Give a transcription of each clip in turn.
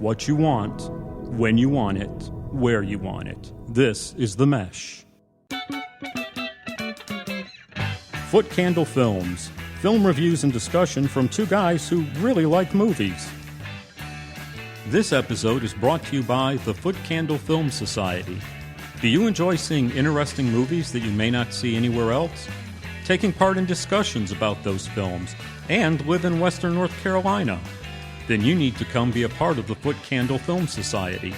what you want, when you want it, where you want it. This is The Mesh. Footcandle Films. Film reviews and discussion from two guys who really like movies. This episode is brought to you by the Footcandle Film Society. Do you enjoy seeing interesting movies that you may not see anywhere else? Taking part in discussions about those films and live in Western North Carolina? Then you need to come be a part of the Footcandle Film Society.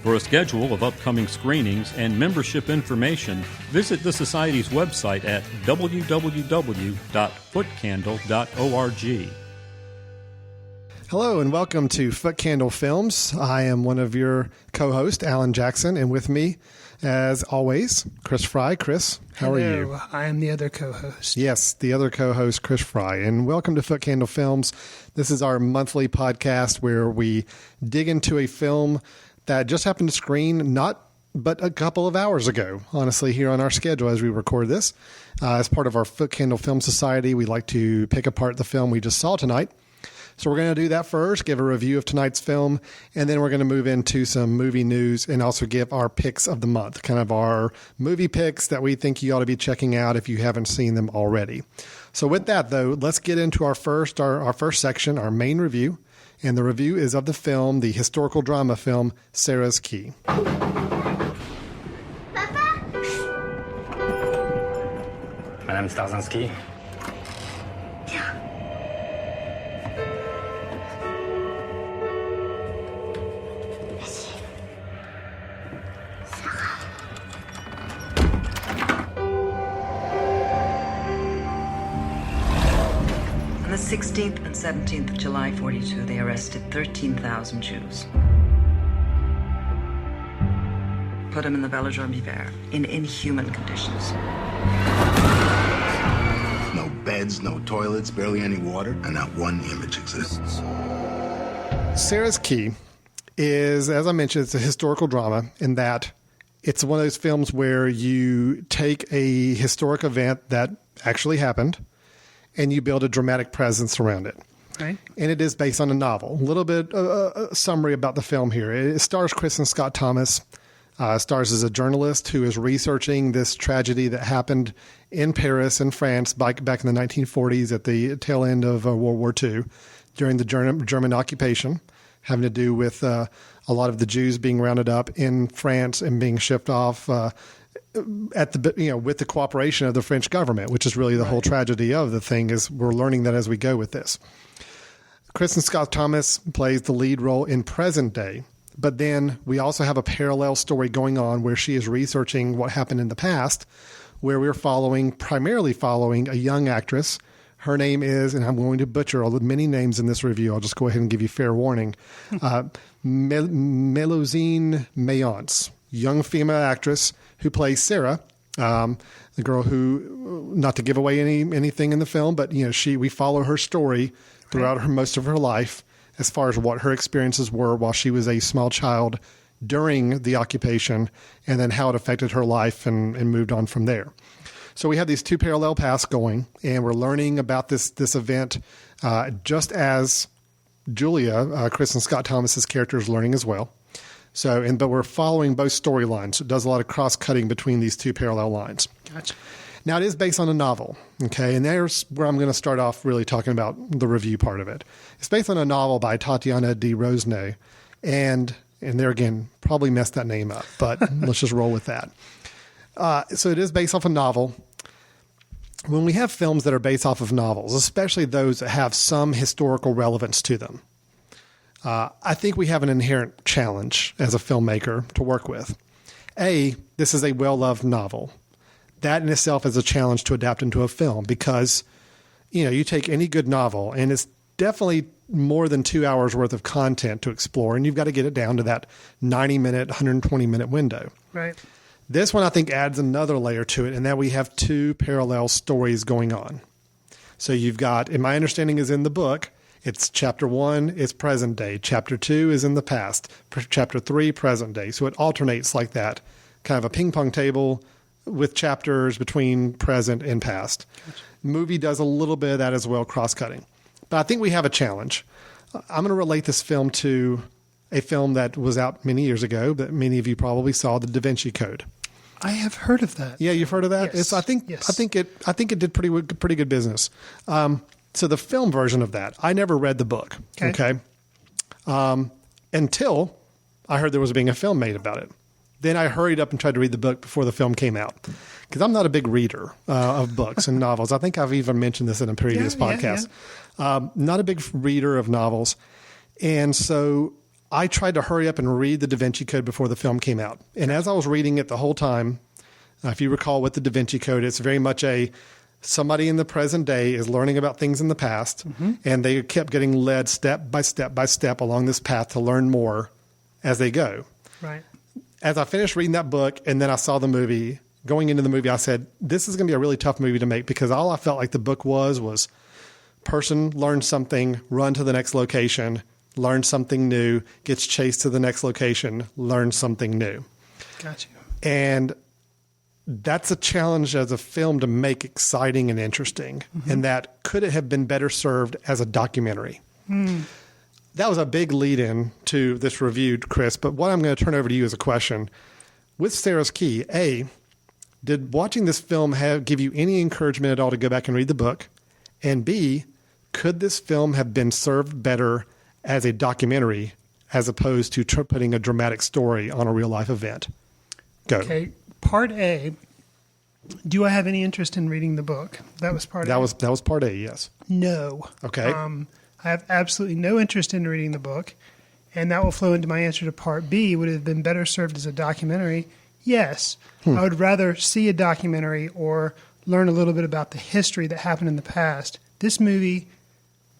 For a schedule of upcoming screenings and membership information, visit the Society's website at www.footcandle.org. Hello and welcome to Footcandle Films. I am one of your co-hosts, Alan Jackson, and with me, as always, Chris Fry. Chris, how are you? Hello, I am the other co-host. Yes, the other co-host, Chris Fry. And welcome to Footcandle Films. This is our monthly podcast where we dig into a film that just happened to screen but a couple of hours ago, honestly, here on our schedule as we record this. As part of our Footcandle Film Society, we like to pick apart the film we just saw tonight. So we're going to do that first, give a review of tonight's film, and then we're going to move into some movie news and also give our picks of the month, kind of our movie picks that we think you ought to be checking out if you haven't seen them already. So with that, though, let's get into our first section, our main review. And the review is of the film, the historical drama film, Sarah's Key. Papa? Madame Starzinski. Tiens. Vas-y. Sarah. On the 16th and 17th of July 42, they arrested 13,000 Jews. Put them in the Velodrome d'Hiver in inhuman conditions. No beds, no toilets, barely any water, and not one image exists. Sarah's Key is, as I mentioned, it's a historical drama in that it's one of those films where you take a historic event that actually happened and you build a dramatic presence around it. Right. And it is based on a novel. A little bit a summary about the film here. It stars Kristen Scott Thomas. Stars as a journalist who is researching this tragedy that happened in Paris and France back in the 1940s at the tail end of World War II during the German occupation, having to do with a lot of the Jews being rounded up in France and being shipped off with the cooperation of the French government, which is really the whole tragedy of the thing. Is we're learning that as we go with this. Kristen Scott Thomas plays the lead role in present day. But then we also have a parallel story going on where she is researching what happened in the past, where we're primarily following a young actress. Her name is, and I'm going to butcher all the many names in this review. I'll just go ahead and give you fair warning. Melusine Mayence, young female actress who plays Sarah, the girl who, not to give away anything in the film, but we follow her story throughout most of her life, as far as what her experiences were while she was a small child during the occupation, and then how it affected her life and moved on from there. So we have these two parallel paths going, and we're learning about this event just as Julia, Kristen Scott Thomas's character, is learning as well. But we're following both storylines. It does a lot of cross-cutting between these two parallel lines. Gotcha. Now, it is based on a novel, okay? And there's where I'm going to start off really talking about the review part of it. It's based on a novel by Tatiana de Rosnay. And there again, probably messed that name up, but let's just roll with that. So it is based off a novel. When we have films that are based off of novels, especially those that have some historical relevance to them, I think we have an inherent challenge as a filmmaker to work with. This is a well-loved novel. That in itself is a challenge to adapt into a film because, you take any good novel and it's definitely more than 2 hours worth of content to explore, and you've got to get it down to that 90-minute, 120-minute window. Right. This one, I think, adds another layer to it in that we have two parallel stories going on. So you've got, and my understanding is in the book, it's chapter 1 is present day. Chapter 2 is in the past. Chapter 3, present day. So it alternates like that, kind of a ping pong table with chapters between present and past. Gotcha. Movie does a little bit of that as well, cross-cutting. But I think we have a challenge. I'm going to relate this film to a film that was out many years ago, but many of you probably saw, The Da Vinci Code. I have heard of that. Yeah, you've heard of that? Yes. I think it did pretty good business. So the film version of that, I never read the book. Okay. Until I heard there was being a film made about it. Then I hurried up and tried to read the book before the film came out, because I'm not a big reader of books and novels. I think I've even mentioned this in a previous podcast. Not a big reader of novels. And so I tried to hurry up and read the Da Vinci Code before the film came out. And as I was reading it the whole time, if you recall with the Da Vinci Code, it's very much somebody in the present day is learning about things in the past, and they kept getting led step by step by step along this path to learn more as they go. Right. As I finished reading that book and then I saw the movie, going into the movie, I said, this is going to be a really tough movie to make, because all I felt like the book was person learns something, run to the next location, learn something new, gets chased to the next location, learns something new. Got you. And that's a challenge as a film to make exciting and interesting. And that could it have been better served as a documentary? That was a big lead in to this review, Chris. But what I'm going to turn over to you is a question. With Sarah's Key, A, did watching this film give you any encouragement at all to go back and read the book? And B, could this film have been served better as a documentary as opposed to putting a dramatic story on a real life event? Go. Okay. Part A, do I have any interest in reading the book? That was part A. That was part A, yes. No. Okay. I have absolutely no interest in reading the book, and that will flow into my answer to part B. Would it have been better served as a documentary? Yes. I would rather see a documentary or learn a little bit about the history that happened in the past. This movie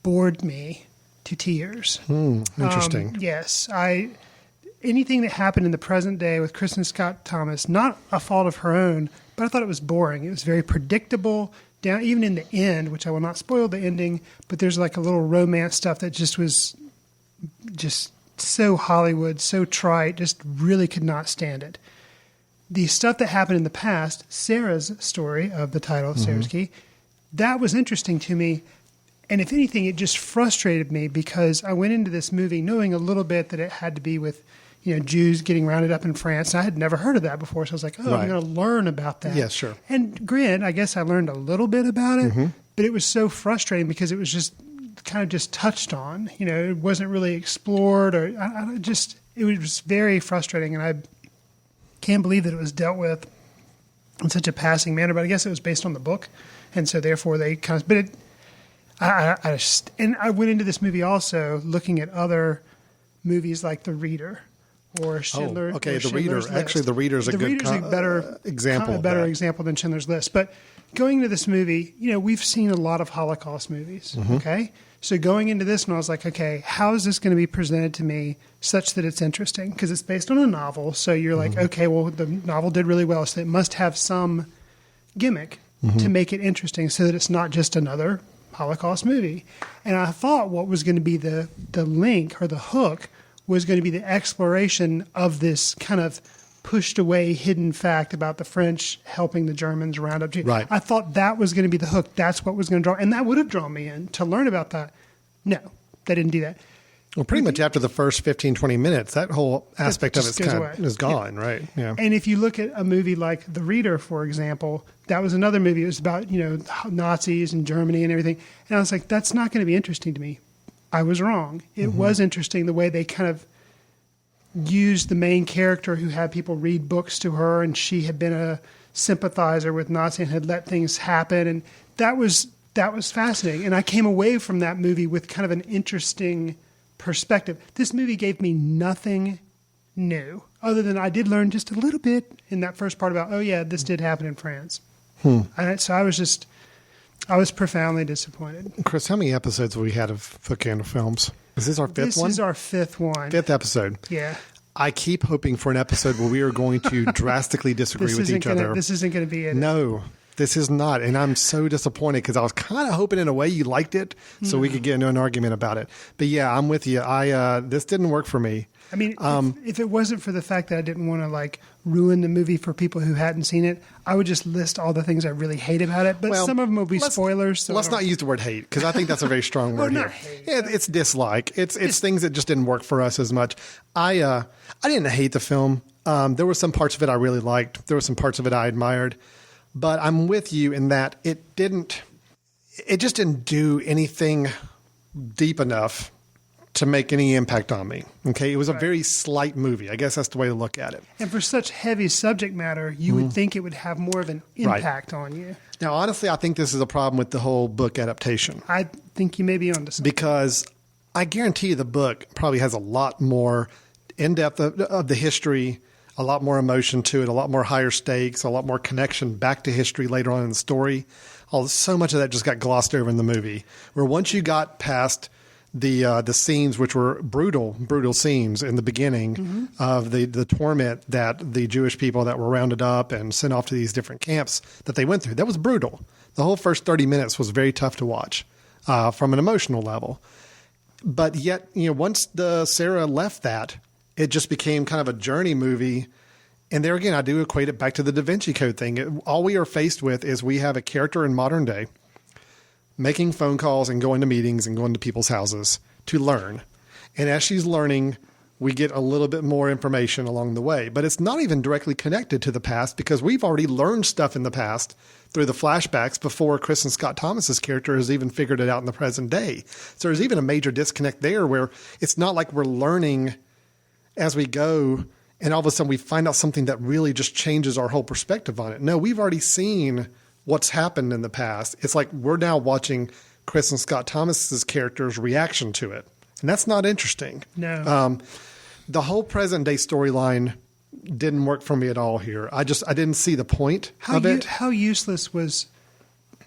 bored me to tears. Interesting. Yes. Anything that happened in the present day with Kristen Scott Thomas, not a fault of her own, but I thought it was boring. It was very predictable. Down even in the end, which I will not spoil the ending, but there's like a little romance stuff that just was just so Hollywood, so trite, just really could not stand it. The stuff that happened in the past, Sarah's story of the title of Sarah's Key, that was interesting to me. And if anything, it just frustrated me, because I went into this movie knowing a little bit that it had to be with, Jews getting rounded up in France. And I had never heard of that before. So I was like, Right. I'm going to learn about that. Yeah, sure. And granted, I guess I learned a little bit about it, but it was so frustrating because it was just kind of just touched on. It wasn't really explored, or it was very frustrating. And I can't believe that it was dealt with in such a passing manner, but I guess it was based on the book. And so therefore they kind of, but I went into this movie also looking at other movies like The Reader or Schindler. Oh, okay. or The Schindler's Reader. List. Actually, The Reader's a good better example. A better example than Schindler's List. But going into this movie, we've seen a lot of Holocaust movies. Okay, so going into this one, I was like, okay, how is this going to be presented to me such that it's interesting? Because it's based on a novel, so you're like, okay, well, the novel did really well, so it must have some gimmick to make it interesting, so that it's not just another Holocaust movie. And I thought what was going to be the link or the hook was going to be the exploration of this kind of pushed away hidden fact about the French helping the Germans round up Jews. Right. I thought that was going to be the hook. That's what was going to draw. And that would have drawn me in to learn about that. No, they didn't do that. Well, pretty much after the first 15, 20 minutes, that whole aspect of just it's goes kind away. of is gone, right? Yeah. And if you look at a movie like The Reader, for example, that was another movie. It was about, Nazis and Germany and everything. And I was like, that's not going to be interesting to me. I was wrong. It was interesting the way they kind of used the main character who had people read books to her, and she had been a sympathizer with Nazi and had let things happen. And that was fascinating. And I came away from that movie with kind of an interesting perspective. This movie gave me nothing new, other than I did learn just a little bit in that first part about, this did happen in France. So I was profoundly disappointed. Chris, how many episodes have we had of Footcandle Films? Is this our fifth one? This is our fifth one. Fifth episode. Yeah. I keep hoping for an episode where we are going to drastically disagree with each other. This isn't going to be it. No. This is not, and I'm so disappointed because I was kind of hoping in a way you liked it, so we could get into an argument about it. But yeah, I'm with you. This didn't work for me. I mean, if it wasn't for the fact that I didn't want to like ruin the movie for people who hadn't seen it, I would just list all the things I really hate about it. But Well, some of them will be spoilers. So Let's not use the word hate because I think that's a very strong word not here. hate. Yeah, it's dislike. It's things that just didn't work for us as much. I didn't hate the film. There were some parts of it I really liked. There were some parts of it I admired. But I'm with you in that it just didn't do anything deep enough to make any impact on me. Okay. It was a very slight movie. I guess that's the way to look at it. And for such heavy subject matter, you would think it would have more of an impact on you. Now, honestly, I think this is a problem with the whole book adaptation. I think you may be onto something. Because I guarantee you the book probably has a lot more in-depth of the history, a lot more emotion to it, a lot more higher stakes, a lot more connection back to history later on in the story. So much of that just got glossed over in the movie. Where once you got past the scenes, which were brutal scenes in the beginning of the torment that the Jewish people that were rounded up and sent off to these different camps that they went through, that was brutal. The whole first 30 minutes was very tough to watch from an emotional level. But yet, once Sarah left that, it just became kind of a journey movie. And there again, I do equate it back to the Da Vinci Code thing. All we are faced with is we have a character in modern day making phone calls and going to meetings and going to people's houses to learn. And as she's learning, we get a little bit more information along the way. But it's not even directly connected to the past because we've already learned stuff in the past through the flashbacks before Kristen Scott Thomas's character has even figured it out in the present day. So there's even a major disconnect there where it's not like we're learning as we go and all of a sudden we find out something that really just changes our whole perspective on it. No, we've already seen what's happened in the past. It's like we're now watching Kristen Scott Thomas's character's reaction to it. And that's not interesting. No. The whole present day storyline didn't work for me at all here. I didn't see the point of it. How useless was,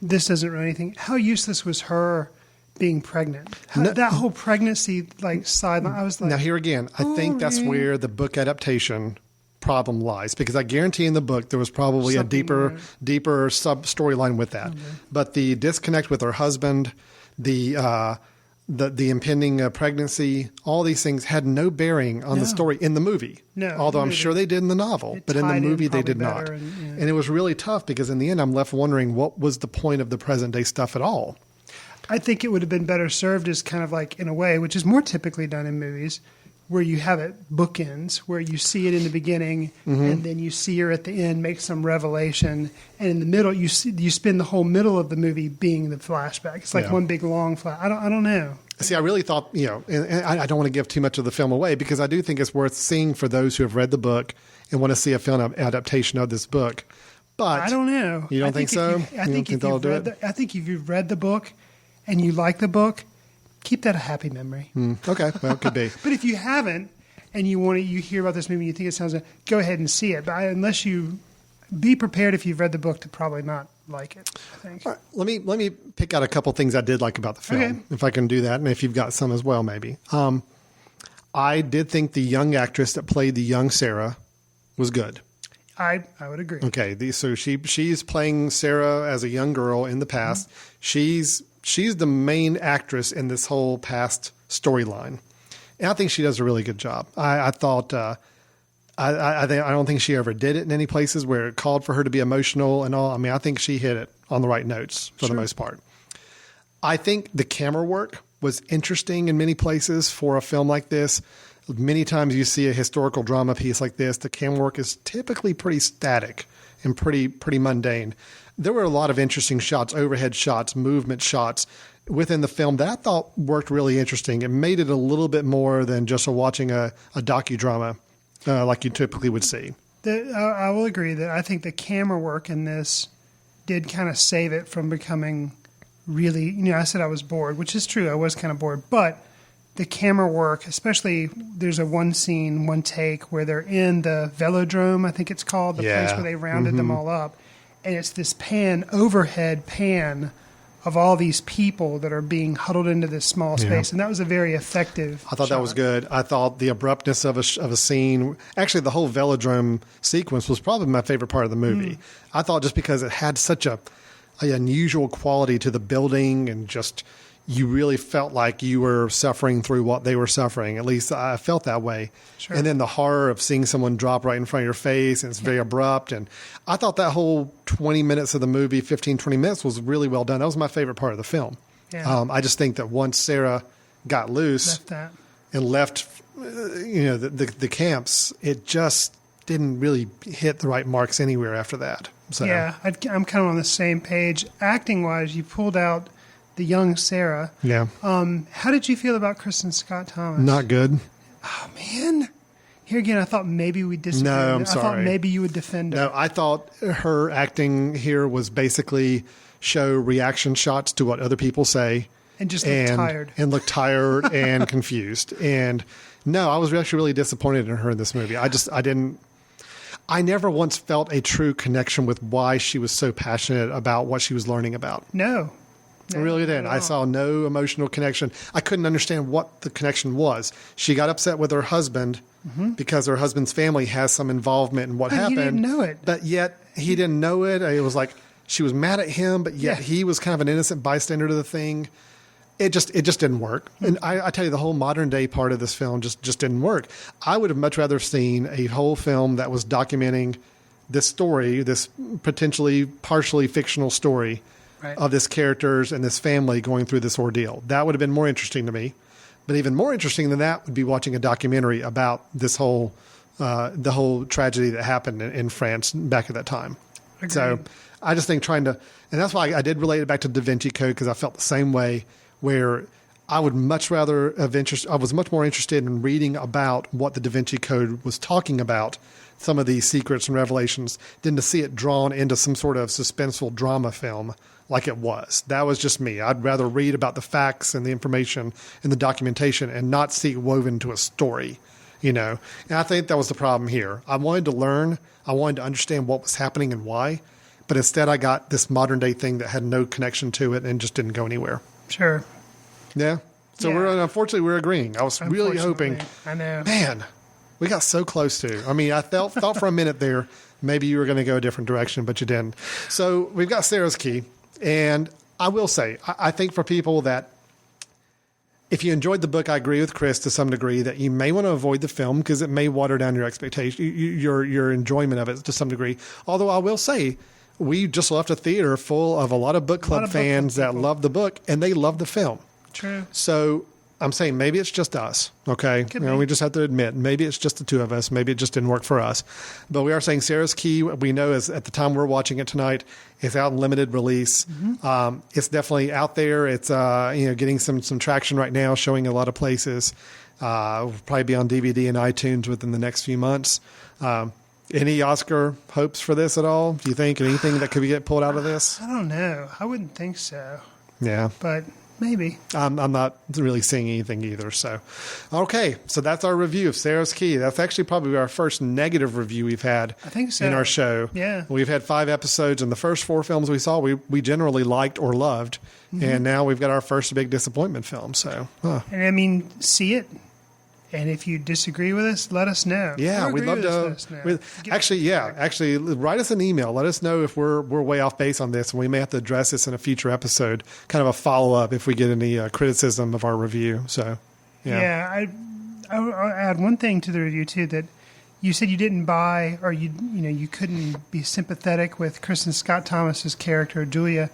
this doesn't ruin anything, how useless was her being pregnant? That whole pregnancy sideline, I was like. Now here again, I think that's where the book adaptation problem lies because I guarantee in the book there was probably Something a deeper sub storyline with that. But the disconnect with her husband, the impending pregnancy, all these things had no bearing on the story in the movie. No, although I'm sure they did in the novel, but in the movie they did not. And it was really tough because in the end I'm left wondering what was the point of the present day stuff at all. I think it would have been better served as kind of like in a way, which is more typically done in movies, where you have it bookends, where you see it in the beginning and then you see her at the end make some revelation, and in the middle you spend the whole middle of the movie being the flashback. It's like one big long flash. I don't know. See, I really thought, and I don't want to give too much of the film away because I do think it's worth seeing for those who have read the book and want to see a film adaptation of this book. But I don't know. You don't think so? I think if you've read the book and you like the book, keep that a happy memory. Okay, well, it could be. But if you haven't and you hear about this movie and you think it sounds good, go ahead and see it. But unless you be prepared if you've read the book to probably not like it, I think. All right, let me pick out a couple things I did like about the film, if I can do that, and if you've got some as well, maybe. I did think the young actress that played the young Sarah was good. I would agree. Okay, so she's playing Sarah as a young girl in the past. She's the main actress in this whole past storyline, and I think she does a really good job. I thought I don't think she ever did it in any places where it called for her to be emotional and all. I mean, I think she hit it on the right notes for the most part. I think the camera work was interesting in many places for a film like this. Many times you see a historical drama piece like this, the camera work is typically pretty static and pretty mundane. There were a lot of interesting shots, overhead shots, movement shots within the film that I thought worked really interesting. It made it a little bit more than just watching a docudrama like you typically would see. I will agree that I think the camera work in this did kind of save it from becoming really, I said I was bored, which is true. I was kind of bored, but the camera work, especially there's one scene, one take where they're in the velodrome, I think it's called, the place where they rounded them all up. And it's this overhead pan of all these people that are being huddled into this small space. And that was a very effective I thought that was good. I thought the abruptness of a scene, actually the whole velodrome sequence was probably my favorite part of the movie. I thought just because it had such a unusual quality to the building, and just you really felt like you were suffering through what they were suffering. At least I felt that way. Sure. And then the horror of seeing someone drop right in front of your face, and it's very abrupt. And I thought that whole 20 minutes of the movie, 15, 20 minutes, was really well done. That was my favorite part of the film. Yeah. I just think that once Sarah got loose Left that. and left, the camps, it just didn't really hit the right marks anywhere after that. So Yeah, I'm kind of on the same page. Acting-wise, you pulled out the young Sarah. yeah, How did you feel about Kristen Scott Thomas? not good. Oh, man. Here again, I thought maybe we'd disagree. No, I'm I thought sorry. maybe you would defend her. No, I thought her acting here was basically show reaction shots to what other people say. And just look tired. And look tired and confused. And no, I was actually really disappointed in her in this movie. I never once felt a true connection with why she was so passionate about what she was learning about. No. I really didn't. I saw no emotional connection. I couldn't understand what the connection was. She got upset with her husband because her husband's family has some involvement in what But he happened. didn't know it. But yet he didn't know it. It was like she was mad at him, but yet he was kind of an innocent bystander to the thing. It just didn't work. And I tell you, the whole modern day part of this film just didn't work. I would have much rather seen a whole film that was documenting this story, this potentially partially fictional story of this characters and this family going through this ordeal. That would have been more interesting to me. But even more interesting than that would be watching a documentary about this whole, the whole tragedy that happened in France back at that time. Agreed. So I just think and that's why I did relate it back to Da Vinci Code, because I felt the same way, where I would much rather I was much more interested in reading about what the Da Vinci Code was talking about, some of these secrets and revelations, than to see it drawn into some sort of suspenseful drama film like it was. That was just me. I'd rather read about the facts and the information and the documentation and not see it woven into a story, And I think that was the problem here. I wanted to learn. I wanted to understand what was happening and why. But instead I got this modern day thing that had no connection to it and just didn't go anywhere. Sure. Yeah. So unfortunately we're agreeing. I was really hoping, I know. man, we got so close to. I mean, I thought for a minute there, maybe you were going to go a different direction, but you didn't. So we've got Sarah's Key. And I will say, I think for people that, if you enjoyed the book, I agree with Chris to some degree that you may want to avoid the film because it may water down your expectation, your enjoyment of it to some degree. Although I will say, we just left a theater full of a lot of book club fans that love the book and they love the film. True. So I'm saying maybe it's just us, okay? We just have to admit, maybe it's just the two of us. Maybe it just didn't work for us. But we are saying Sarah's Key, we know is at the time we're watching it tonight, it's out in limited release. It's definitely out there. It's getting some traction right now, showing a lot of places. Will probably be on DVD and iTunes within the next few months. Any Oscar hopes for this at all? Do you think anything that could get pulled out of this? I don't know. I wouldn't think so. Yeah. But maybe. I'm not really seeing anything either. So, okay. So that's our review of Sarah's Key. That's actually probably our first negative review we've had I think so. in our show. Yeah. We've had 5 episodes, and the first 4 films we saw, we generally liked or loved. And now we've got our first big disappointment film. So, And I mean, see it. And if you disagree with us, let us know. yeah, Or we'd agree love with us, to. let us know. Actually, write us an email. Let us know if we're way off base on this, and we may have to address this in a future episode, kind of a follow up if we get any criticism of our review. So, Yeah, I'll add one thing to the review too, that you said you didn't buy, or you couldn't be sympathetic with Kristen Scott Thomas's character Julia,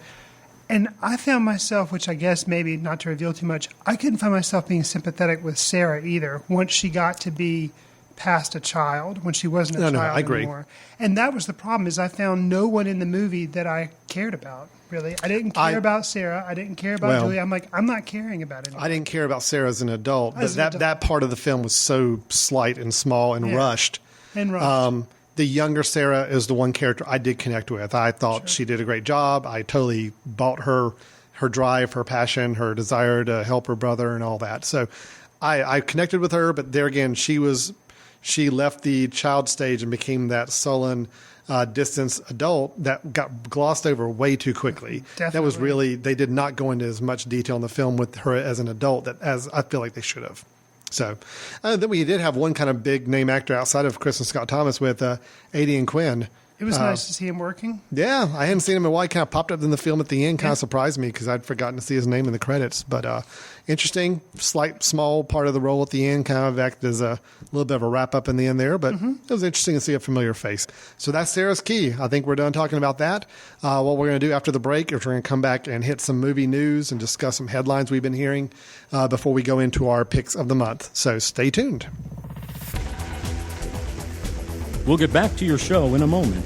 and I found myself, which I guess maybe not to reveal too much, I couldn't find myself being sympathetic with Sarah either. Once she got to be past a child, when she wasn't a child I agree. anymore, and that was the problem. Is I found no one in the movie that I cared about. Really, I didn't care about Sarah. I didn't care about Julia. I'm like, I'm not caring about it. I didn't care about Sarah as an adult, but As an adult. that part of the film was so slight and small and rushed. And rushed. The younger Sarah is the one character I did connect with. I thought she did a great job. I totally bought her drive, her passion, her desire to help her brother and all that. So I connected with her, but there again, she was she left the child stage and became that sullen, distance adult that got glossed over way too quickly. Definitely. That was really, they did not go into as much detail in the film with her as an adult as I feel like they should have. So then we did have one kind of big name actor outside of Kristen Scott Thomas with Aidan Quinn. It was nice to see him working. Yeah, I hadn't seen him in a while. He kind of popped up in the film at the end, kind of surprised me because I'd forgotten to see his name in the credits. But interesting, small part of the role at the end, kind of acted as a little bit of a wrap up in the end there. But it was interesting to see a familiar face. So that's Sarah's Key. I think we're done talking about that. What we're going to do after the break is we're going to come back and hit some movie news and discuss some headlines we've been hearing before we go into our picks of the month. So stay tuned. We'll get back to your show in a moment.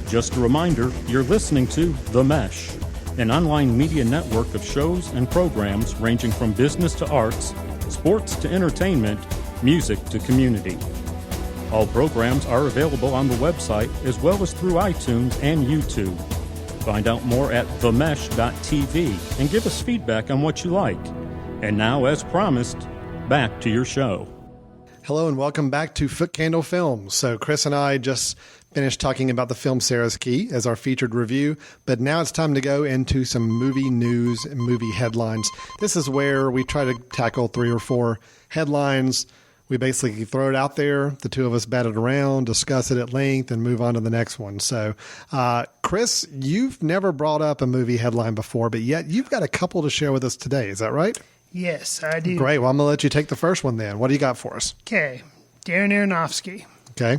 Just a reminder, you're listening to The Mesh, an online media network of shows and programs ranging from business to arts, sports to entertainment, music to community. All programs are available on the website as well as through iTunes and YouTube. Find out more at themesh.tv and give us feedback on what you like. And now, as promised, back to your show. Hello and welcome back to Footcandle Films. So Chris and I just finished talking about the film Sarah's Key as our featured review, but now it's time to go into some movie news and movie headlines. This is where we try to tackle 3 or 4 headlines. We basically throw it out there, the two of us bat it around, discuss it at length, and move on to the next one. So, Chris, you've never brought up a movie headline before, but yet you've got a couple to share with us today. Is that right? Yes, I do. Great. Well, I'm going to let you take the first one then. What do you got for us? Okay. Darren Aronofsky. Okay.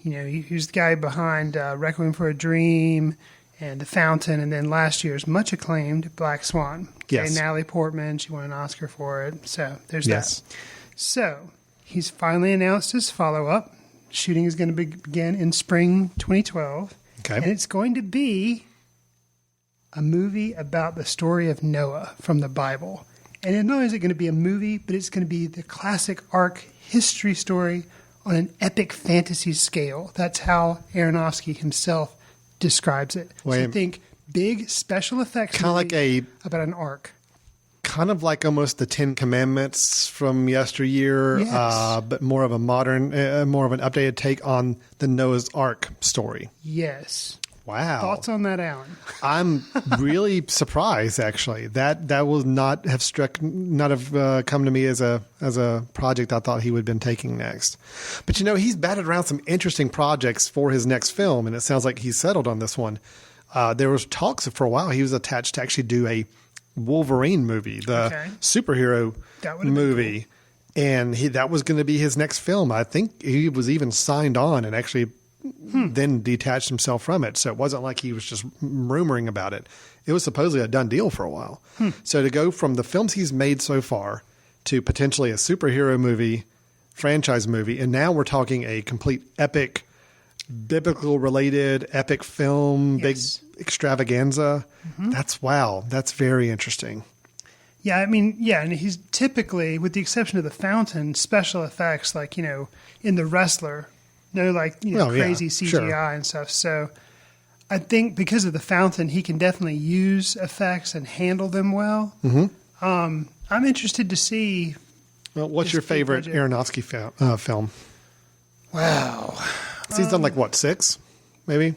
You know, he's the guy behind Requiem for a Dream and The Fountain, and then last year's much acclaimed Black Swan. Okay, Yes. Natalie Portman, she won an Oscar for it. So there's Yes. that. So he's finally announced his follow-up. Shooting is going to begin in spring 2012. Okay. And it's going to be a movie about the story of Noah from the Bible. And not only is it going to be a movie, but it's going to be the classic arc history story on an epic fantasy scale. That's how Aronofsky himself describes it. So Wait. you think big special effects Kind of like movie about an arc. kind of like almost the 10 Commandments from yesteryear, Yes. but more of a modern, more of an updated take on the Noah's Ark story. Yes. Wow. Thoughts on that, Alan? I'm really surprised, actually. That will not have come to me as a project I thought he would have been taking next. But he's batted around some interesting projects for his next film, and it sounds like he's settled on this one. There was talks for a while he was attached to actually do a Wolverine movie, the superhero That would have been movie, and that was going to be his next film. I think he was even signed on and actually then detached himself from it. So it wasn't like he was just rumoring about it. It was supposedly a done deal for a while. So to go from the films he's made so far to potentially a superhero movie, franchise movie, and now we're talking a complete epic, biblical related epic film, Yes. big extravaganza. That's very interesting. Yeah, I mean, and he's typically, with the exception of The Fountain, special effects, like, in The Wrestler, crazy CGI sure. and stuff. So I think because of The Fountain, he can definitely use effects and handle them well. Mm-hmm. I'm interested to see. Well, what's your favorite Aronofsky film? Wow. He's done 6, maybe?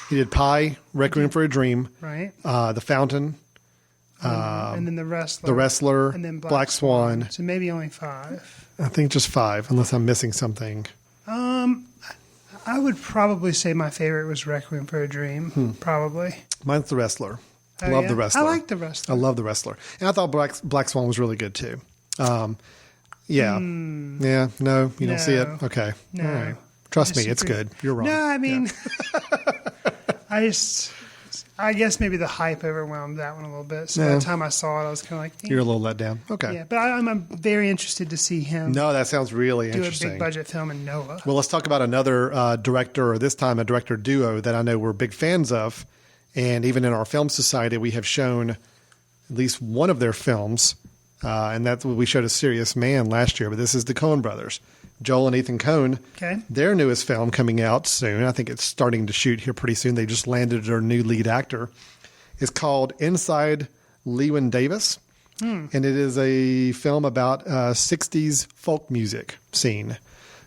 He did Pi, Requiem for a Dream, Right. The Fountain, and then The Wrestler. The Wrestler, And then Black Swan. So maybe only 5. I think just 5, unless I'm missing something. I would probably say my favorite was Requiem for a Dream. Probably. Mine's The Wrestler. Oh, Love yeah? The Wrestler. I like The Wrestler. I love The Wrestler. And I thought Black Swan was really good, too. Yeah. Yeah, no, you don't see it? No. Okay. No. All right. Trust me, it's Disagree. good. You're wrong. No, I mean, Yeah. I guess maybe the hype overwhelmed that one a little bit. So by the time I saw it, I was kind of like, You're a little let down. Okay. yeah. But I'm very interested to see him No, that sounds really do interesting. a big budget film in Noah. Well, let's talk about another director, or this time a director duo that I know we're big fans of. And even in our film society, we have shown at least one of their films. And that's what we showed a Serious Man last year. But this is the Coen brothers, Joel and Ethan Coen. Okay. Their newest film coming out soon. I think it's starting to shoot here pretty soon. They just landed their new lead actor. It's called Inside Llewyn Davis. And it is a film about 60s folk music scene.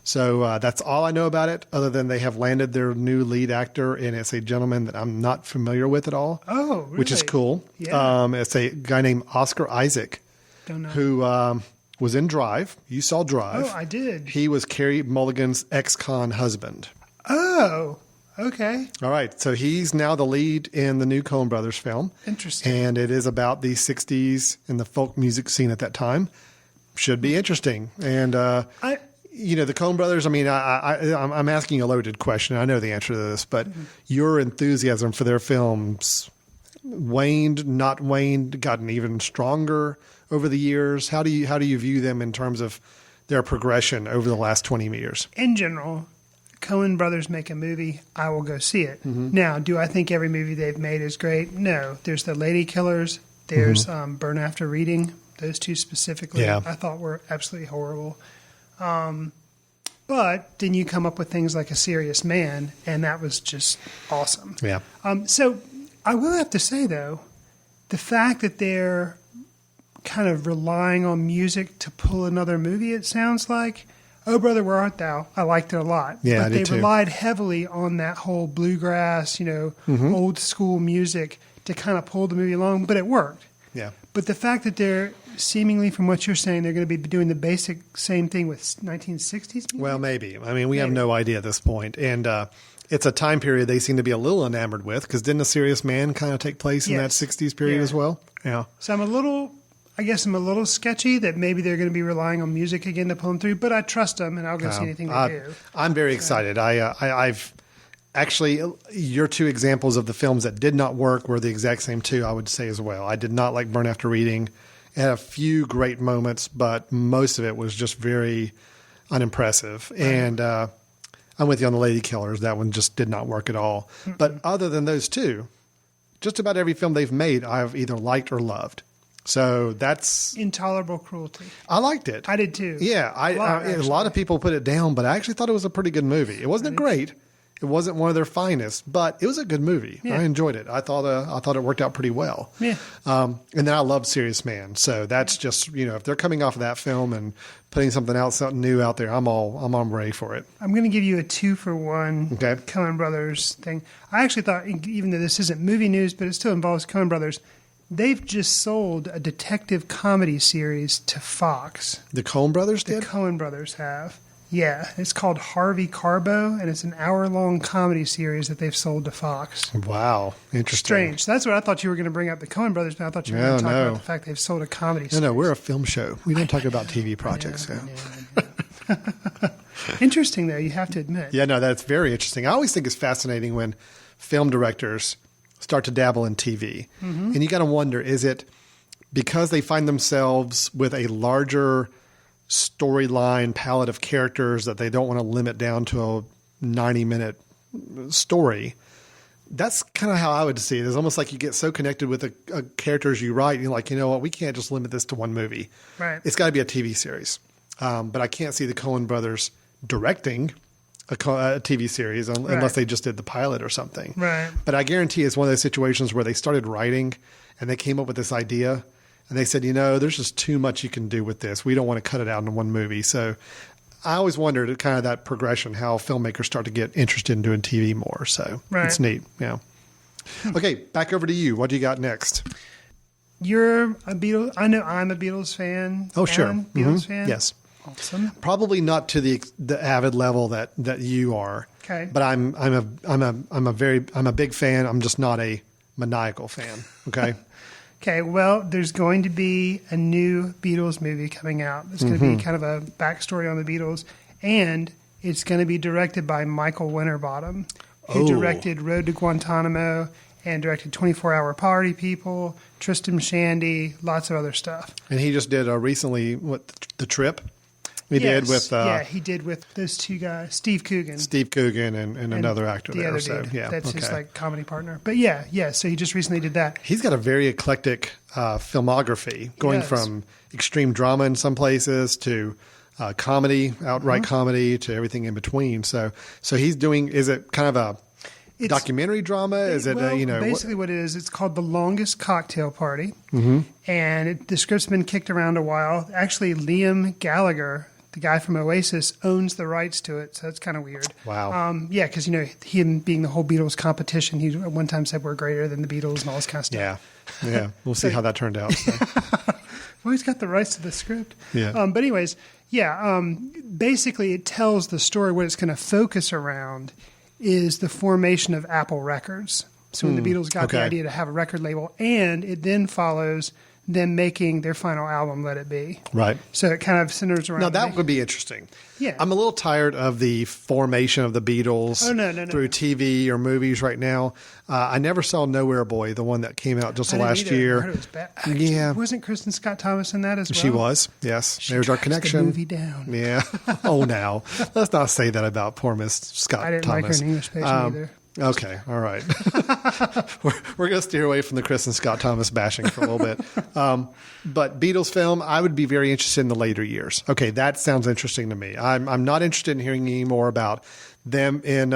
So that's all I know about it, other than they have landed their new lead actor, and it's a gentleman that I'm not familiar with at all. Oh, really? Which is cool. Yeah. It's a guy named Oscar Isaac, Don't know. who was in Drive. You saw Drive. Oh, I did. He was Carey Mulligan's ex-con husband. Oh, okay. All right, so he's now the lead in the new Coen Brothers film. Interesting. And it is about the 60s and the folk music scene at that time. Should be interesting. And, the Coen Brothers, I mean, I'm asking a loaded question. I know the answer to this, but your enthusiasm for their films waned, not waned, gotten even stronger over the years? How do you view them in terms of their progression over the last 20 years? In general, Coen Brothers make a movie, I will go see it. Now, do I think every movie they've made is great? No. There's The Lady Killers. There's Burn After Reading. Those two specifically, Yeah. I thought were absolutely horrible. But then you come up with things like A Serious Man, and that was just awesome. Yeah. So I will have to say, though, the fact that they're kind of relying on music to pull another movie, it sounds like. Oh, Brother, Where Art Thou? I liked it a lot. Yeah, but I they did too. relied heavily on that whole bluegrass, old school music to kind of pull the movie along, but it worked. Yeah. But the fact that they're seemingly, from what you're saying, they're going to be doing the basic same thing with 1960s music? Well, maybe. I mean, we have no idea at this point. And it's a time period they seem to be a little enamored with, because didn't A Serious Man kind of take place in that Yes. 60s period Yeah. as well? Yeah. So I'm a little sketchy that maybe they're going to be relying on music again to pull them through, but I trust them and I'll go see anything they do. I'm very excited. I've actually, your two examples of the films that did not work were the exact same two, I would say as well. I did not like Burn After Reading. It had a few great moments, but most of it was just very unimpressive. Right. And I'm with you on The Lady Killers. That one just did not work at all. Mm-mm. But other than those two, just about every film they've made, I've either liked or loved. So that's Intolerable Cruelty. I liked it. I did too. Yeah, a lot of people put it down, but I actually thought it was a pretty good movie. It wasn't great. It wasn't one of their finest, but it was a good movie. Yeah. I enjoyed it. I thought it worked out pretty well. Yeah. And then I love Serious Man. So that's just, if they're coming off of that film and putting something new out there, I'm ready for it. I'm going to give you a 2-for-1 Coen Brothers thing. I actually thought, even though this isn't movie news, but it still involves Coen Brothers, they've just sold a detective comedy series to Fox. The Coen Brothers did? The Coen Brothers have. Yeah, it's called Harvey Carbo, and it's an hour-long comedy series that they've sold to Fox. Wow, interesting. Strange. That's what I thought you were going to bring up, the Coen Brothers, but I thought you were going to talk about the fact they've sold a comedy series. No, we're a film show. We don't talk about TV projects. I know. Interesting, though, you have to admit. Yeah, no, that's very interesting. I always think it's fascinating when film directors start to dabble in TV. Mm-hmm. And you got to wonder, is it because they find themselves with a larger storyline palette of characters that they don't want to limit down to a 90-minute story? That's kind of how I would see it. It's almost like you get so connected with the characters you write, you're like, you know what, we can't just limit this to one movie. Right. It's got to be a TV series. But I can't see the Coen brothers directing a TV series unless they just did the pilot or something. Right. But I guarantee it's one of those situations where they started writing and they came up with this idea and they said, there's just too much you can do with this. We don't want to cut it out into one movie. So I always wondered kind of that progression, how filmmakers start to get interested in doing TV more. So It's neat. Yeah. Okay, back over to you. What do you got next? You're a Beatles. I know I'm a Beatles fan. Oh, sure. Beatles fan. Yes. Awesome. Probably not to the avid level that you are. Okay. But I'm a big fan. I'm just not a maniacal fan. Okay. Okay. Well, there's going to be a new Beatles movie coming out. It's going to be kind of a backstory on the Beatles, and it's going to be directed by Michael Winterbottom, who directed Road to Guantanamo and directed 24-Hour Party People, Tristram Shandy, lots of other stuff. And he just did recently The Trip. He did with those two guys, Steve Coogan. Steve Coogan and another actor the there. Other so dude. yeah, that's his comedy partner. But so he just recently did that. He's got a very eclectic filmography, going from extreme drama in some places to comedy, outright comedy, to everything in between. So he's doing. Is it kind of a documentary drama? Is it basically what it is? It's called The Longest Cocktail Party, and the script's been kicked around a while. Actually, Liam Gallagher the guy from Oasis owns the rights to it, so it's kind of weird. Wow. Yeah, because him being the whole Beatles competition, he at one time said we're greater than the Beatles and all this kind of stuff. Yeah. We'll see how that turned out. So. Well, he's got the rights to the script. Yeah. But anyways, basically it tells the story. What it's going to focus around is the formation of Apple Records. So when the Beatles got the idea to have a record label, and it then follows them making their final album, Let It Be. Right. So it kind of centers around. Now, that would be interesting. Yeah. I'm a little tired of the formation of the Beatles through TV or movies right now. I never saw Nowhere Boy, the one that came out just last year. I heard it was bad. Actually, Yeah. Wasn't Kristen Scott Thomas in that as well? She was, yes. There's our drags connection. the movie down. Yeah. Oh, now. Let's not say that about poor Miss Scott I didn't Thomas. like her in English patient either. Okay, all right. we're going to steer away from the Kristen Scott Thomas bashing for a little bit. But Beatles film, I would be very interested in the later years. Okay, that sounds interesting to me. I'm not interested in hearing any more about them in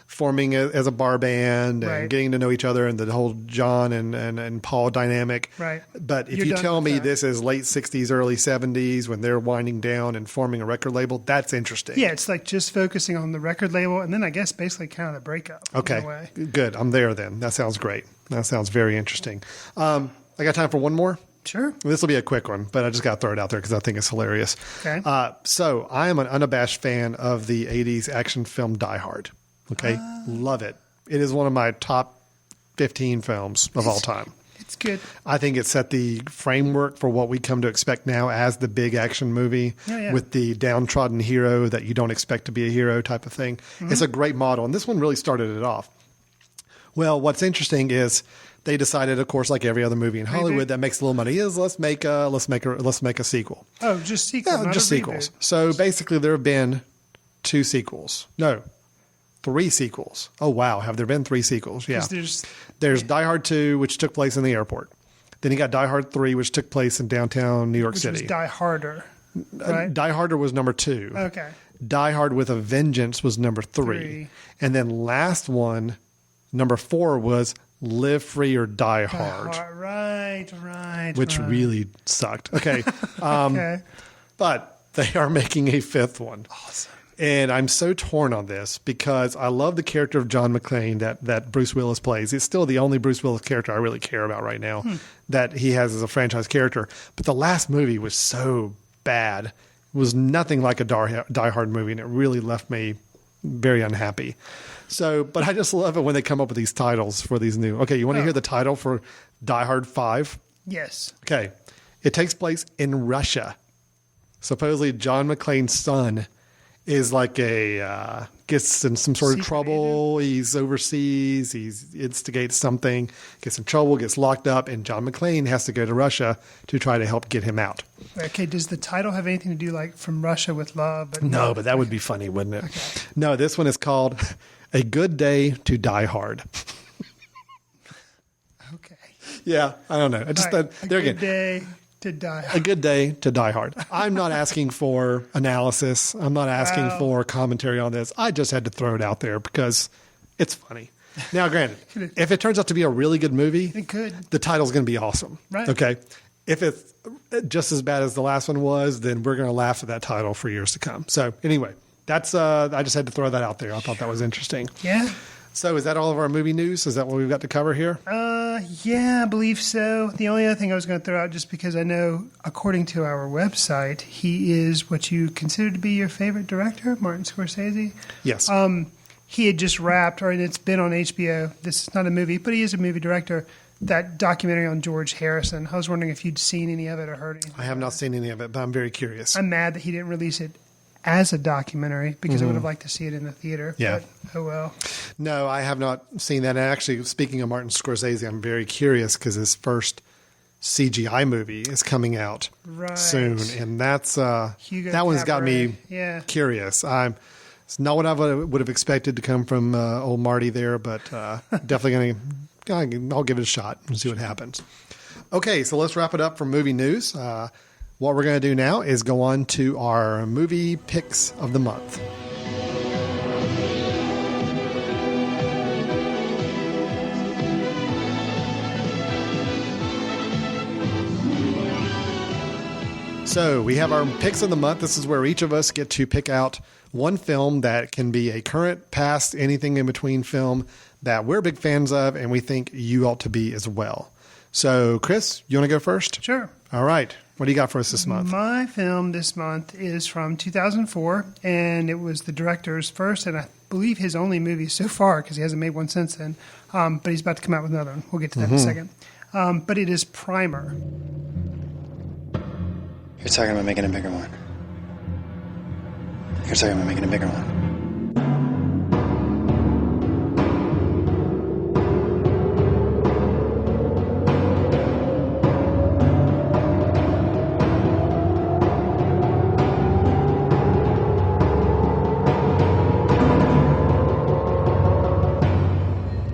forming as a bar band and Right. getting to know each other and the whole John and Paul dynamic. Right. But if You're you done tell with me that. this is late 60s, early 70s when they're winding down and forming a record label, that's interesting. Yeah, it's like just focusing on the record label, and then I guess basically kind of the breakup. Okay, In a way. good. I'm there then. That sounds great. That sounds very interesting. I got time for one more. Sure. This will be a quick one, but I just got to throw it out there because I think it's hilarious. Okay. So I am an unabashed fan of the 80s action film Die Hard. Okay. Love it. It is one of my top 15 films of all time. It's good. I think it set the framework for what we come to expect now as the big action movie with the downtrodden hero that you don't expect to be a hero type of thing. Mm-hmm. It's a great model, and this one really started it off. Well, what's interesting is they decided, of course, like every other movie in Hollywood that makes a little money, is let's make a sequel. Oh, just sequel. Yeah, not just a sequels. reboot. So basically, there have been 2 sequels. No, 3 sequels. Oh wow, have there been 3 sequels? Yeah. 'Cause There's Die Hard 2, which took place in the airport. Then you got Die Hard 3, which took place in downtown New York which City. was Die Harder, right? Die Harder was number 2. Okay. Die Hard with a Vengeance was number 3. Three. And then last one, number 4 was Live Free or Die Hard, Right. which right. really sucked. Okay. Okay. But they are making a 5th one. Awesome. And I'm so torn on this because I love the character of John McClane that Bruce Willis plays. It's still the only Bruce Willis character I really care about right now that he has as a franchise character. But the last movie was so bad. It was nothing like a Die Hard movie, and it really left me very unhappy. So, but I just love it when they come up with these titles for these new. Okay, you want to hear the title for Die Hard 5? Yes. Okay. It takes place in Russia. Supposedly John McClane's son is like gets in some sort of Secret trouble. He's overseas. He instigates something, gets in trouble, gets locked up, and John McClane has to go to Russia to try to help get him out. Okay. Does the title have anything to do like From Russia with Love? But No, but that would be funny, wouldn't it? Okay. No, this one is called A Good Day to Die Hard. Okay. Yeah, I don't know. I just All right. thought, there again. Good day to die. A good day to Die Hard. I'm not asking for analysis. I'm not asking for commentary on this. I just had to throw it out there because it's funny. Now, granted, if it turns out to be a really good movie, It could. the title's going to be awesome. Right. Okay. If it's just as bad as the last one was, then we're going to laugh at that title for years to come. So anyway, that's I just had to throw that out there. I thought that was interesting. Yeah. So is that all of our movie news? Is that what we've got to cover here? Yeah, I believe so. The only other thing I was going to throw out, just because I know, according to our website, he is what you consider to be your favorite director, Martin Scorsese. Yes. He had just wrapped, or it's been on HBO. This is not a movie, but he is a movie director. That documentary on George Harrison. I was wondering if you'd seen any of it or heard anything. I have not seen any of it, but I'm very curious. I'm mad that he didn't release it as a documentary because I would have liked to see it in the theater. Yeah. But, oh well. No, I have not seen that. And actually, speaking of Martin Scorsese, I'm very curious because his first CGI movie is coming out Right. soon, and that's Hugo that one's got me Cabaret. Yeah. curious. It's not what I would have expected to come from old Marty there, but definitely I'll give it a shot and see what happens. Okay, so let's wrap it up for movie news. What we're going to do now is go on to our movie picks of the month. So we have our picks of the month. This is where each of us get to pick out one film that can be a current, past, anything in between film that we're big fans of and we think you ought to be as well. So, Chris, you want to go first? Sure. All right. What do you got for us this month? My film this month is from 2004, and it was the director's first and I believe his only movie so far because he hasn't made one since then. But he's about to come out with another one. We'll get to that in a second. But it is Primer. You're talking about making a bigger one. You're talking about making a bigger one.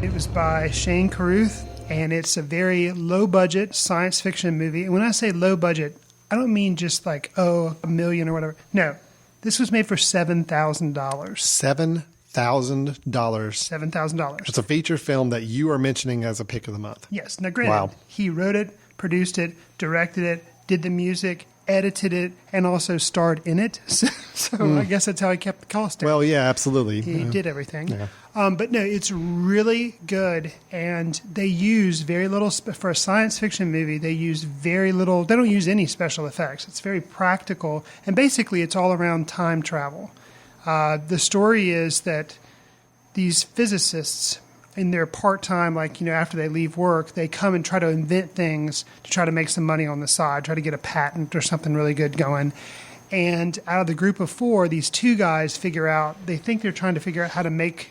It was by Shane Carruth, and it's a very low-budget science fiction movie. And when I say low-budget, I don't mean just like, $1 million or whatever. No, this was made for $7,000. $7,000. $7,000. It's a feature film that you are mentioning as a pick of the month. Yes. Now, granted, Wow. he wrote it, produced it, directed it, did the music, edited it, and also starred in it. So I guess that's how he kept the cost down. Well, yeah, absolutely. He did everything. Yeah. But no, it's really good. And they use very little, for a science fiction movie, they use very little, they don't use any special effects. It's very practical. And basically, it's all around time travel. The story is that these physicists, in their part-time, after they leave work, they come and try to invent things to try to make some money on the side, try to get a patent or something really good going. And out of the group of four, these two guys they think they're trying to figure out how to make,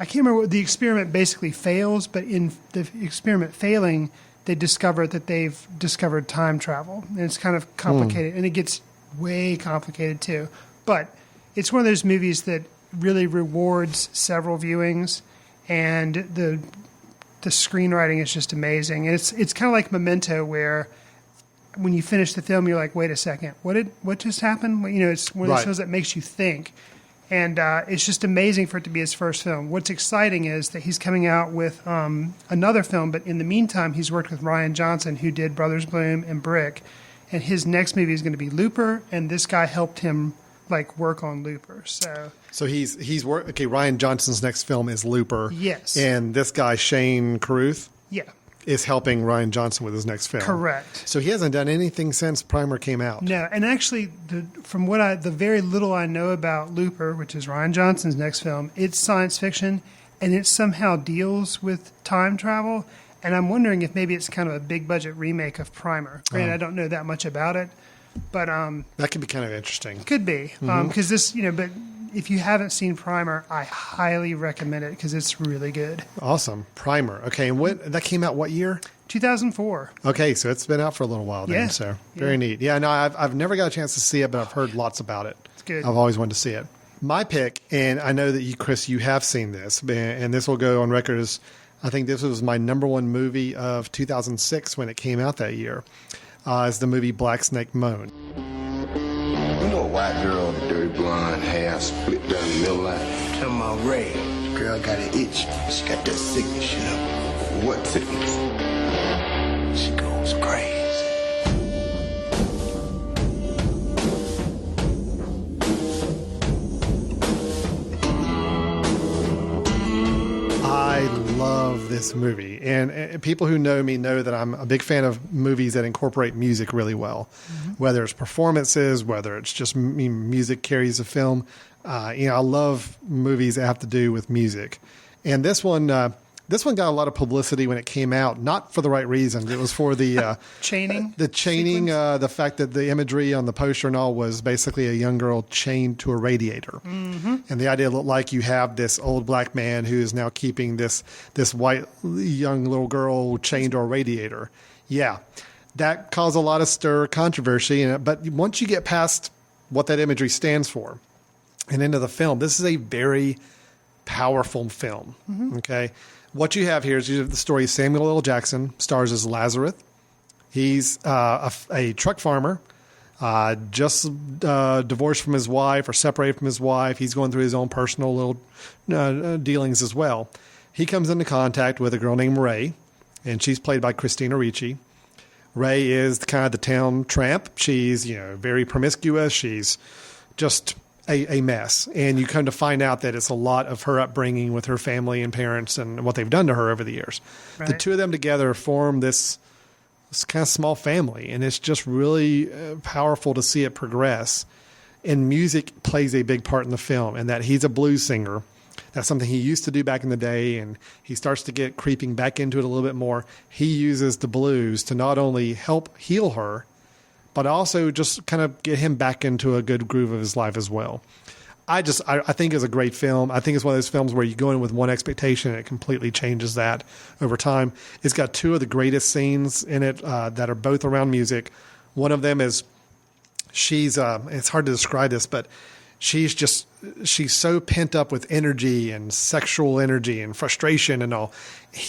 I can't remember what the experiment basically fails, but in the experiment failing, they discover that they've discovered time travel. And it's kind of complicated, and it gets way complicated too. But it's one of those movies that really rewards several viewings, and the screenwriting is just amazing. And it's kind of like Memento, where when you finish the film, you're like, wait a second, what just happened? It's one of those Right. films that makes you think. And it's just amazing for it to be his first film. What's exciting is that he's coming out with another film, but in the meantime, he's worked with Ryan Johnson, who did Brothers Bloom and Brick. And his next movie is going to be Looper, and this guy helped him work on Looper. So he's work. Okay, Ryan Johnson's next film is Looper. Yes. And this guy Shane Carruth Yeah, is helping Ryan Johnson with his next film. correct. So he hasn't done anything since Primer came out. No, and actually, from the very little I know about Looper, which is Ryan Johnson's next film, it's science fiction, and it somehow deals with time travel. And I'm wondering if maybe it's kind of a big budget remake of Primer. Granted, I don't know that much about it, but That could be kind of interesting. could be because this, but if you haven't seen Primer, I highly recommend it because it's really good. Awesome. Primer. Okay, and that came out what year? 2004. Okay, so it's been out for a little while then. Yeah. So very neat. Yeah, no, I've never got a chance to see it, but I've heard lots about it. It's good. I've always wanted to see it. My pick, and I know that you, Chris, you have seen this, and this will go on record as I think this was my number one movie of 2006 when it came out that year, is the movie Black Snake Moan. You know a white girl with dirty blonde hair split down the middle line? Tell my Ray. Girl got an itch. She got that sickness, you know. What sickness? She goes crazy. I love this movie. And people who know me know that I'm a big fan of movies that incorporate music really well, whether it's performances, whether it's just music carries a film. I love movies that have to do with music. And this one got a lot of publicity when it came out, not for the right reason. It was for the Chaining? the chaining, the fact that the imagery on the poster and all was basically a young girl chained to a radiator. Mm-hmm. And the idea looked like you have this old black man who is now keeping this white young little girl chained to a radiator. Yeah, that caused a lot of controversy. But once you get past what that imagery stands for and into the film, this is a very powerful film. Mm-hmm. Okay. What you have here is you have the story of Samuel L. Jackson, stars as Lazarus. He's a truck farmer, just divorced from his wife or separated from his wife. He's going through his own personal little dealings as well. He comes into contact with a girl named Ray, and she's played by Christina Ricci. Ray is kind of the town tramp. She's, very promiscuous. She's just a mess. And you come to find out that it's a lot of her upbringing with her family and parents and what they've done to her over the years. Right. The two of them together form this kind of small family, and it's just really powerful to see it progress. And music plays a big part in the film, and that he's a blues singer. That's something he used to do back in the day, and he starts to get creeping back into it a little bit more. He uses the blues to not only help heal her, but also just kind of get him back into a good groove of his life as well. I think it's a great film. I think it's one of those films where you go in with one expectation and it completely changes that over time. It's got two of the greatest scenes in it that are both around music. One of them is it's hard to describe this, but she's so pent up with energy and sexual energy and frustration and all.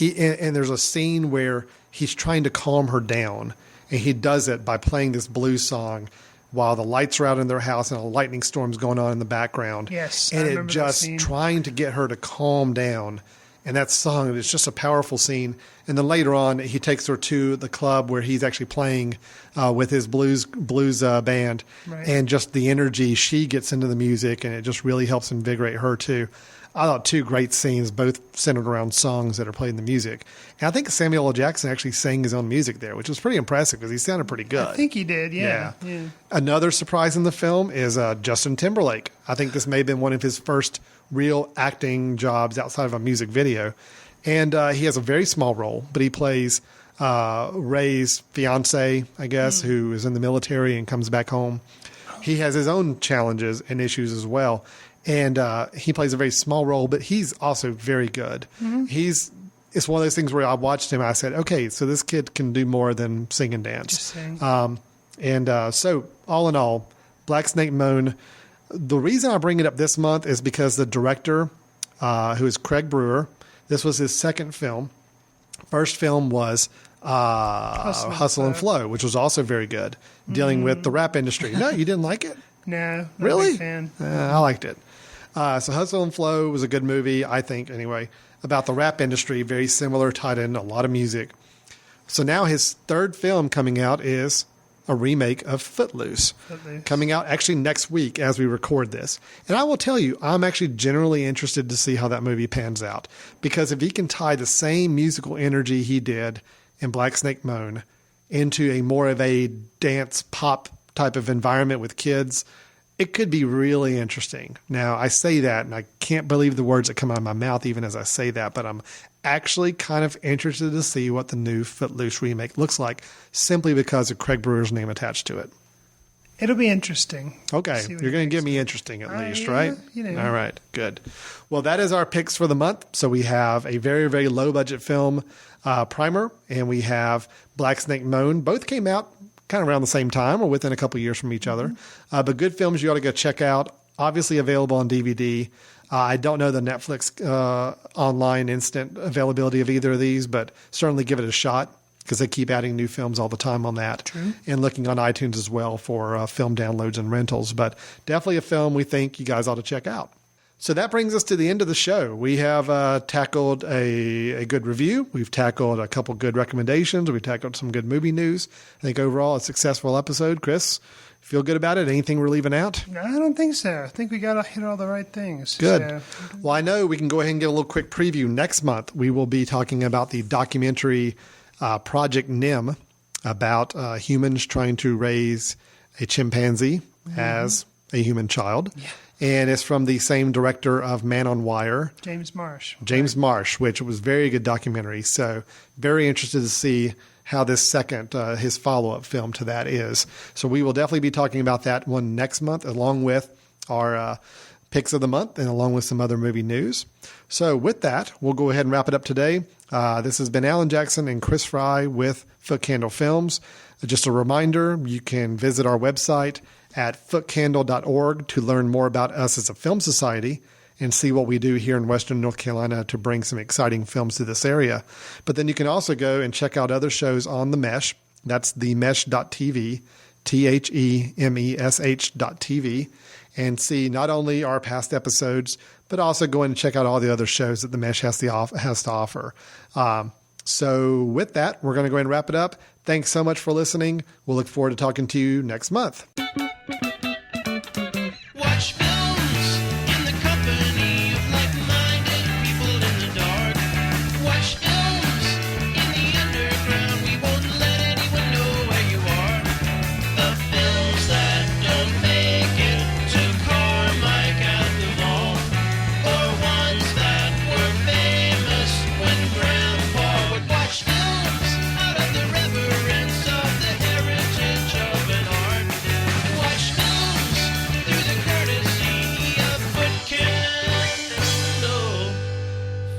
And there's a scene where he's trying to calm her down, and he does it by playing this blues song while the lights are out in their house and a lightning storm's going on in the background. Yes, and I remember that scene. Trying to get her to calm down. And that song, it's just a powerful scene. And then later on, he takes her to the club where he's actually playing with his blues band. Right. And just the energy she gets into the music, and it just really helps invigorate her too. I thought two great scenes, both centered around songs that are played in the music. And I think Samuel L. Jackson actually sang his own music there, which was pretty impressive because he sounded pretty good. I think he did, yeah. Another surprise in the film is Justin Timberlake. I think this may have been one of his first real acting jobs outside of a music video. And he has a very small role, but he plays Ray's fiance, I guess, who is in the military and comes back home. He has his own challenges and issues as well. And he plays a very small role, but he's also very good. Mm-hmm. It's one of those things where I watched him, I said, okay, so this kid can do more than sing and dance. Just sing. So all in all, Black Snake Moan, the reason I bring it up this month is because the director, who is Craig Brewer, this was his second film. First film was Hustle and Flow, which was also very good, dealing with the rap industry. No, you didn't like it? No, not really? a big fan. I liked it. So Hustle and Flow was a good movie, I think, anyway, about the rap industry, very similar, tied in a lot of music. So now his third film coming out is a remake of Footloose, coming out actually next week as we record this. And I will tell you, I'm actually generally interested to see how that movie pans out, because if he can tie the same musical energy he did in Black Snake Moan into a more of a dance pop type of environment with kids, it could be really interesting. Now, I say that, and I can't believe the words that come out of my mouth even as I say that, but I'm actually kind of interested to see what the new Footloose remake looks like, simply because of Craig Brewer's name attached to it. It'll be interesting. Okay, you're going to give me interesting at least, right? You know. All right, good. Well, that is our picks for the month. So we have a very, very low-budget film, Primer, and we have Black Snake Moan. Both came out kind of around the same time or within a couple of years from each other. But good films you ought to go check out. Obviously available on DVD. I don't know the Netflix online instant availability of either of these, but certainly give it a shot because they keep adding new films all the time on that. True. And looking on iTunes as well for film downloads and rentals. But definitely a film we think you guys ought to check out. So that brings us to the end of the show. We have tackled a good review. We've tackled a couple good recommendations. We've tackled some good movie news. I think overall a successful episode. Chris, feel good about it? Anything we're leaving out? No, I don't think so. I think we got to hit all the right things. Good. So. Well, I know we can go ahead and give a little quick preview. Next month, we will be talking about the documentary Project NIM about humans trying to raise a chimpanzee as a human child. Yeah. And it's from the same director of Man on Wire. James Marsh. Marsh, which was a very good documentary. So very interested to see how this second, his follow-up film to that is. So we will definitely be talking about that one next month, along with our picks of the month and along with some other movie news. So with that, we'll go ahead and wrap it up today. This has been Alan Jackson and Chris Fry with Footcandle Films. Just a reminder, you can visit our website at footcandle.org to learn more about us as a film society and see what we do here in Western North Carolina to bring some exciting films to this area. But then you can also go and check out other shows on The Mesh. That's themesh.tv, THEMESH.tv, and see not only our past episodes, but also go in and check out all the other shows that The Mesh has to offer. So with that, we're going to go ahead and wrap it up. Thanks so much for listening. We'll look forward to talking to you next month. Watch films in the company of like-minded people in the dark. Watch films in the underground. We won't let anyone know where you are. The films that don't make it to Carmike at the mall, or ones that were famous when Grandpa would watch films out of the reverence of the heritage of an art. Watch films through the courtesy of Footcandle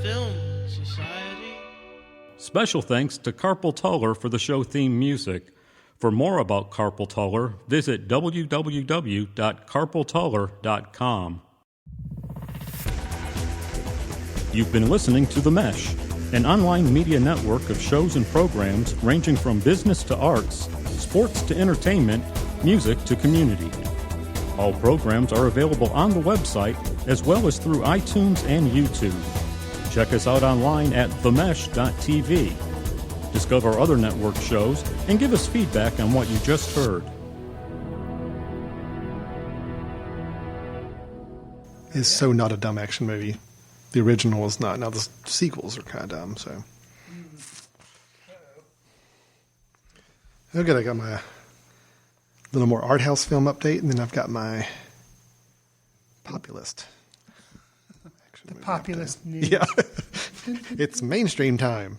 Film Society. Special thanks to Carpal Tuller for the show theme music. For more about Carpal Tuller, visit www.carpaltuller.com. You've been listening to The Mesh, an online media network of shows and programs ranging from business to arts, sports to entertainment, music to community. All programs are available on the website as well as through iTunes and YouTube. Check us out online at themesh.tv. Discover other network shows and give us feedback on what you just heard. It's so not a dumb action movie. The original was not. Now the sequels are kind of dumb. So okay, I got my little more art house film update, and then I've got my populist. The populist news. Yeah, it's mainstream time.